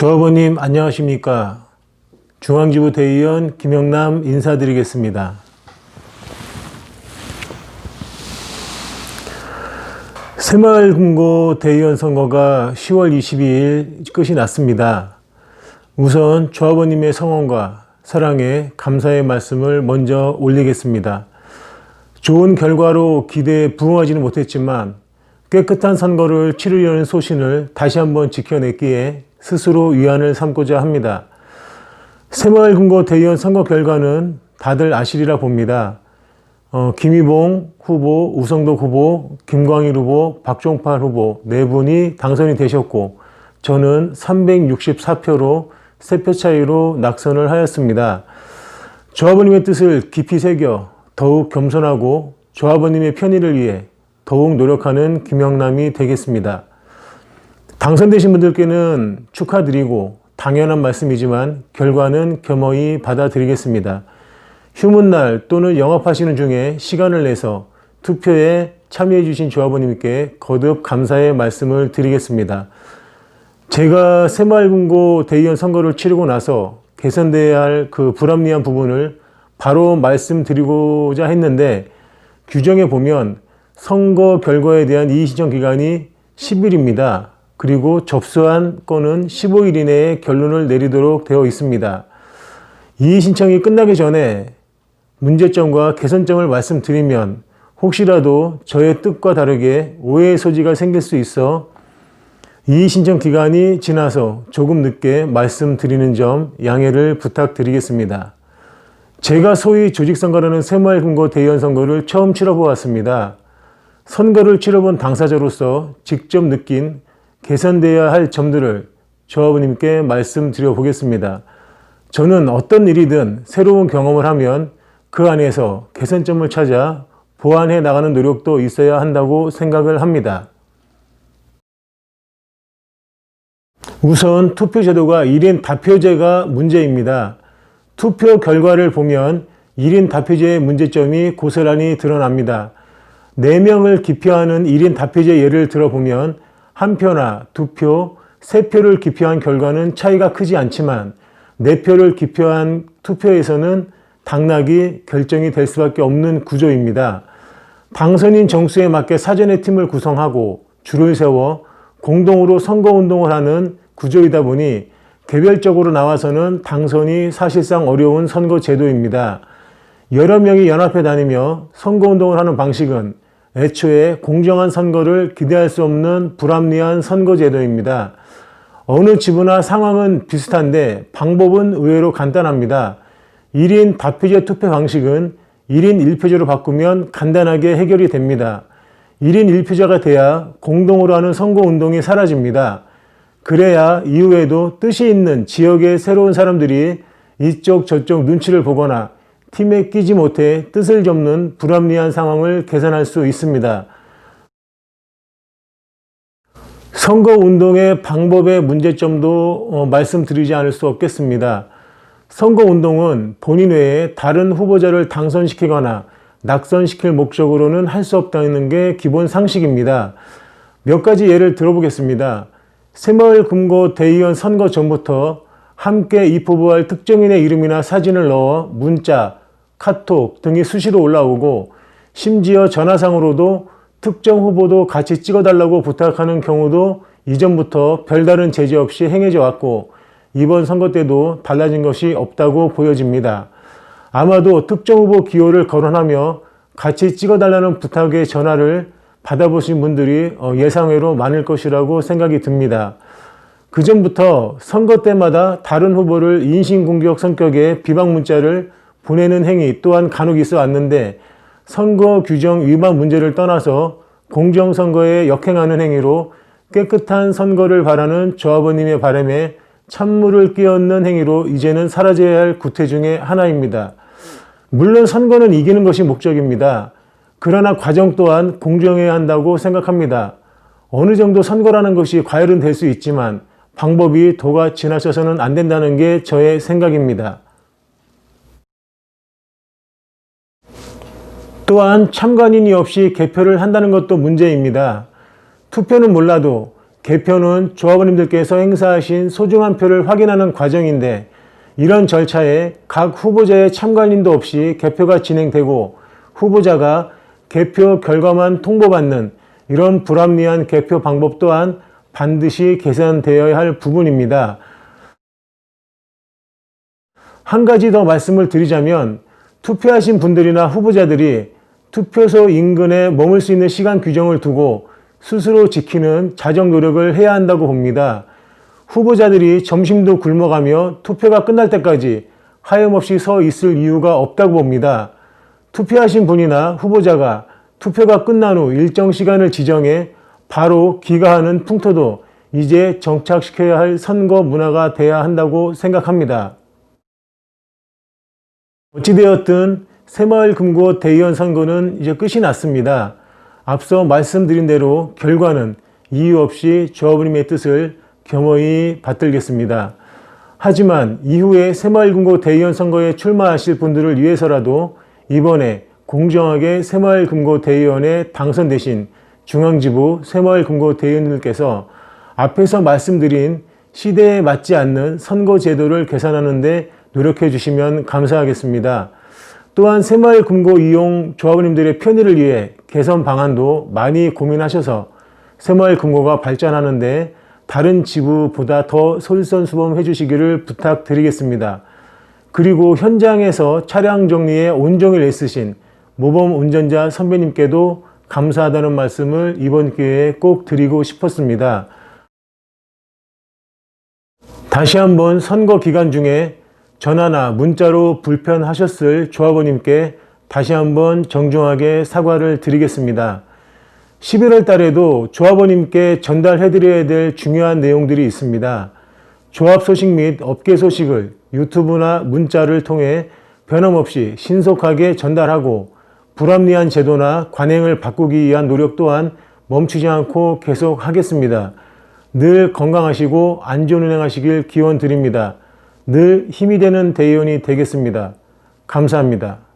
조합원님 안녕하십니까. 중앙지부 대의원 김영남 인사드리겠습니다. 새마을금고 대의원 선거가 10월 22일 끝이 났습니다. 우선 조합원님의 성원과 사랑에 감사의 말씀을 먼저 올리겠습니다. 좋은 결과로 기대에 부응하지는 못했지만 깨끗한 선거를 치르려는 소신을 다시 한번 지켜냈기에 스스로 위안을 삼고자 합니다. 새마을금고 대의원 선거 결과는 다들 아시리라 봅니다. 김희봉 후보, 우성덕 후보, 김광일 후보, 박종팔 후보 네 분이 당선이 되셨고 저는 364표로 3표 차이로 낙선을 하였습니다. 조합원님의 뜻을 깊이 새겨 더욱 겸손하고 조합원님의 편의를 위해 더욱 노력하는 김영남이 되겠습니다. 당선되신 분들께는 축하드리고 당연한 말씀이지만 결과는 겸허히 받아들이겠습니다. 휴문 날 또는 영업하시는 중에 시간을 내서 투표에 참여해 주신 조합원님께 거듭 감사의 말씀을 드리겠습니다. 제가 새마을금고 대의원 선거를 치르고 나서 개선돼야 할 그 불합리한 부분을 바로 말씀드리고자 했는데 규정에 보면 선거 결과에 대한 이의신청 기간이 10일입니다. 그리고 접수한 건은 15일 이내에 결론을 내리도록 되어 있습니다. 이의신청이 끝나기 전에 문제점과 개선점을 말씀드리면 혹시라도 저의 뜻과 다르게 오해의 소지가 생길 수 있어 이의신청 기간이 지나서 조금 늦게 말씀드리는 점 양해를 부탁드리겠습니다. 제가 소위 조직선거라는 새마을금고 대의원 선거를 처음 치러보았습니다. 선거를 치러본 당사자로서 직접 느낀 개선돼야 할 점들을 조합원님께 말씀드려 보겠습니다. 저는 어떤 일이든 새로운 경험을 하면 그 안에서 개선점을 찾아 보완해 나가는 노력도 있어야 한다고 생각을 합니다. 우선 투표 제도가 1인 다표제가 문제입니다. 투표 결과를 보면 1인 다표제의 문제점이 고스란히 드러납니다. 4명을 기표하는 1인 다표제 예를 들어보면 1표나 2표, 3표를 기표한 결과는 차이가 크지 않지만 4표를 기표한 투표에서는 당락이 결정이 될 수밖에 없는 구조입니다. 당선인 정수에 맞게 사전에 팀을 구성하고 줄을 세워 공동으로 선거운동을 하는 구조이다 보니 개별적으로 나와서는 당선이 사실상 어려운 선거제도입니다. 여러 명이 연합해 다니며 선거운동을 하는 방식은 애초에 공정한 선거를 기대할 수 없는 불합리한 선거제도입니다. 어느 지부나 상황은 비슷한데 방법은 의외로 간단합니다. 1인 다표제 투표 방식은 1인 1표제로 바꾸면 간단하게 해결이 됩니다. 1인 1표제가 돼야 공동으로 하는 선거운동이 사라집니다. 그래야 이후에도 뜻이 있는 지역의 새로운 사람들이 이쪽 저쪽 눈치를 보거나 팀에 끼지 못해 뜻을 접는 불합리한 상황을 개선할 수 있습니다. 선거운동의 방법의 문제점도 말씀드리지 않을 수 없겠습니다. 선거운동은 본인 외에 다른 후보자를 당선시키거나 낙선시킬 목적으로는 할 수 없다는 게 기본 상식입니다. 몇 가지 예를 들어보겠습니다. 새마을금고 대의원 선거 전부터 함께 입후보할 특정인의 이름이나 사진을 넣어 문자, 카톡 등이 수시로 올라오고 심지어 전화상으로도 특정 후보도 같이 찍어달라고 부탁하는 경우도 이전부터 별다른 제재 없이 행해져 왔고 이번 선거 때도 달라진 것이 없다고 보여집니다. 아마도 특정 후보 기호를 거론하며 같이 찍어달라는 부탁의 전화를 받아보신 분들이 예상외로 많을 것이라고 생각이 듭니다. 그전부터 선거 때마다 다른 후보를 인신공격 성격의 비방 문자를 보내는 행위 또한 간혹 있어 왔는데 선거 규정 위반 문제를 떠나서 공정선거에 역행하는 행위로 깨끗한 선거를 바라는 조합원님의 바람에 찬물을 끼얹는 행위로 이제는 사라져야 할 구태 중에 하나입니다. 물론 선거는 이기는 것이 목적입니다. 그러나 과정 또한 공정해야 한다고 생각합니다. 어느 정도 선거라는 것이 과열은 될 수 있지만 방법이 도가 지나쳐서는 안 된다는 게 저의 생각입니다. 또한 참관인이 없이 개표를 한다는 것도 문제입니다. 투표는 몰라도 개표는 조합원님들께서 행사하신 소중한 표를 확인하는 과정인데 이런 절차에 각 후보자의 참관인도 없이 개표가 진행되고 후보자가 개표 결과만 통보받는 이런 불합리한 개표 방법 또한 반드시 개선되어야 할 부분입니다. 한 가지 더 말씀을 드리자면 투표하신 분들이나 후보자들이 투표소 인근에 머물 수 있는 시간 규정을 두고 스스로 지키는 자정 노력을 해야 한다고 봅니다. 후보자들이 점심도 굶어가며 투표가 끝날 때까지 하염없이 서 있을 이유가 없다고 봅니다. 투표하신 분이나 후보자가 투표가 끝난 후 일정 시간을 지정해 바로 귀가하는 풍토도 이제 정착시켜야 할 선거 문화가 돼야 한다고 생각합니다. 어찌되었든 새마을금고 대의원 선거는 이제 끝이 났습니다. 앞서 말씀드린 대로 결과는 이유 없이 조합원님의 뜻을 겸허히 받들겠습니다. 하지만 이후에 새마을금고 대의원 선거에 출마하실 분들을 위해서라도 이번에 공정하게 새마을금고 대의원에 당선되신 중앙지부 새마을금고 대의원들께서 앞에서 말씀드린 시대에 맞지 않는 선거 제도를 개선하는 데 노력해 주시면 감사하겠습니다. 또한 새마을금고 이용 조합원님들의 편의를 위해 개선 방안도 많이 고민하셔서 새마을금고가 발전하는 데 다른 지부보다 더 솔선수범해 주시기를 부탁드리겠습니다. 그리고 현장에서 차량 정리에 온종일 애쓰신 모범 운전자 선배님께도 감사하다는 말씀을 이번 기회에 꼭 드리고 싶었습니다. 다시 한번 선거 기간 중에 전화나 문자로 불편하셨을 조합원님께 다시 한번 정중하게 사과를 드리겠습니다. 11월 달에도 조합원님께 전달해드려야 될 중요한 내용들이 있습니다. 조합 소식 및 업계 소식을 유튜브나 문자를 통해 변함없이 신속하게 전달하고 불합리한 제도나 관행을 바꾸기 위한 노력 또한 멈추지 않고 계속하겠습니다. 늘 건강하시고 안전운행하시길 기원드립니다. 늘 힘이 되는 대의원이 되겠습니다. 감사합니다.